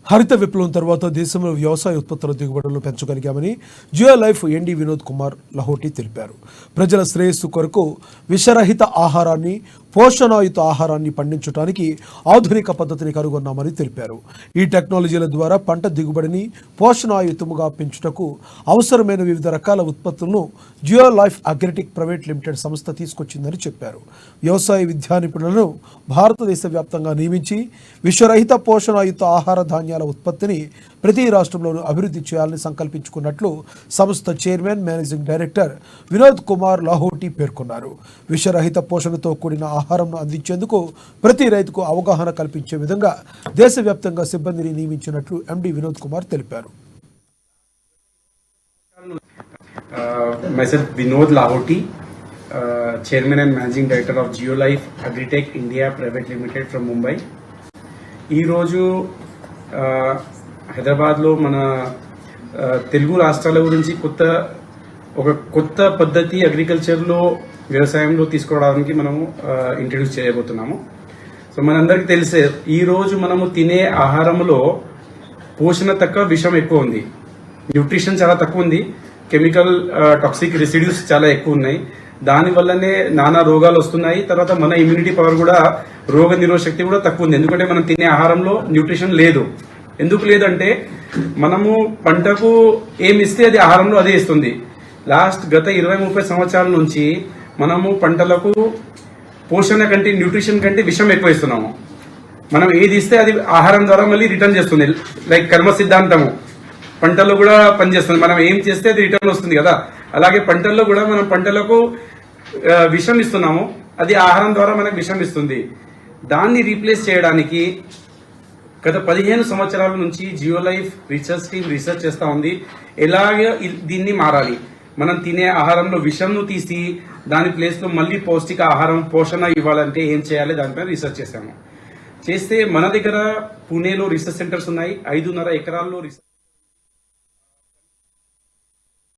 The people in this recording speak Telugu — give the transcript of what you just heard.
హరిత విప్లవం తర్వాత దేశంలో వ్యవసాయ ఉత్పత్తుల దిగుబడులను పెంచగలిగామని జియో లైఫ్ ఎండి వినోద్ కుమార్ లహోటి తెలిపారు. ప్రజల శ్రేయస్సు కొరకు విషరహిత ఆహారాన్ని, పోషణాయుత ఆహారాన్ని పండించడానికి ఆధునిక పద్ధతిని కనుగొన్నామని తెలిపారు. ఈ టెక్నాలజీల ద్వారా పంట దిగుబడిని పోషణాయుతముగా పెంచుటకు అవసరమైన వివిధ రకాల ఉత్పత్తులను Jio life agritech private limited సంస్థ తీసుకొచ్చిందని చెప్పారు. వ్యవసాయ విద్యా నిపుణులను భారతదేశ వ్యాప్తంగా నియమించి విషరహిత పోషణాయుత ఆహార ధాన్యాల ఉత్పత్తిని ప్రతి రాష్ట్రంలోనూ అభివృద్ధి చేయాలని సంకల్పించుకున్నట్లు సంస్థ chairman, managing director Vinod Kumar Lahoti పేర్కొన్నారు. విషరహిత పోషణతో కూడిన ఆహారం అందించేందుకు ప్రతి రైతుకు అవగాహన కల్పించే విధంగా దేశవ్యాప్తంగా సిబ్బందిని నియమించినట్లు ఎండి వినోద్ కుమార్ తెలిపారు. Myself Vinod Lahoti, Chairman and Managing Director of GeoLife Agritech India Private Limited from Mumbai. ఈ రోజు హైదరాబాద్లో మన తెలుగు రాష్ట్రాల గురించి కొత్త పద్ధతి అగ్రికల్చర్లో వ్యవసాయంలో తీసుకోవడానికి మనము ఇంట్రడ్యూస్ చేయబోతున్నాము. సో మనందరికీ తెలిసే ఈ రోజు మనము తినే ఆహారంలో పోషణ తక్కువ, విషం ఎక్కువ ఉంది. న్యూట్రిషన్ చాలా తక్కువ ఉంది. కెమికల్ టాక్సిక్ రెసిడ్యూస్ చాలా ఎక్కువ ఉన్నాయి. దానివల్లనే నానా రోగాలు వస్తున్నాయి. తర్వాత మన ఇమ్యూనిటీ పవర్ కూడా, రోగ నిరోధక శక్తి కూడా తక్కువ ఉంది. ఎందుకంటే మనం తినే ఆహారంలో న్యూట్రిషన్ లేదు. ఎందుకు లేదంటే మనము పంటకు ఏమి ఇస్తే అది ఆహారంలో అదే ఇస్తుంది. గత 20-30 సంవత్సరాల నుంచి మనము పంటలకు పోషణ కంటే, న్యూట్రిషన్ కంటే విషం ఎక్కువ ఇస్తున్నాము. మనం ఏది ఇస్తే అది ఆహారం ద్వారా మళ్ళీ రిటర్న్ చేస్తుంది. లైక్ కర్మ సిద్ధాంతము పంటల్లో కూడా పనిచేస్తుంది. మనం ఏం చేస్తే అది రిటర్న్ వస్తుంది కదా. అలాగే పంటల్లో కూడా మనం పంటలకు విషం ఇస్తున్నాము, అది ఆహారం ద్వారా మనకు విషం ఇస్తుంది. దాన్ని రీప్లేస్ చేయడానికి గత 15 సంవత్సరాల నుంచి Jio life research team research చేస్తూ ఉంది. ఎలాగ దీన్ని మారాలి, మనం తినే ఆహారంలో విషంను తీసి దాని ప్లేస్లో మళ్ళీ పౌష్టిక ఆహారం, పోషణ ఇవ్వాలంటే ఏం చేయాలి, దానిపై రీసెర్చ్ చేస్తే మన దగ్గర పూణేలో రీసెర్చ్ సెంటర్స్ ఉన్నాయి. 5.5 ఎకరాల్లో రీసెర్చ్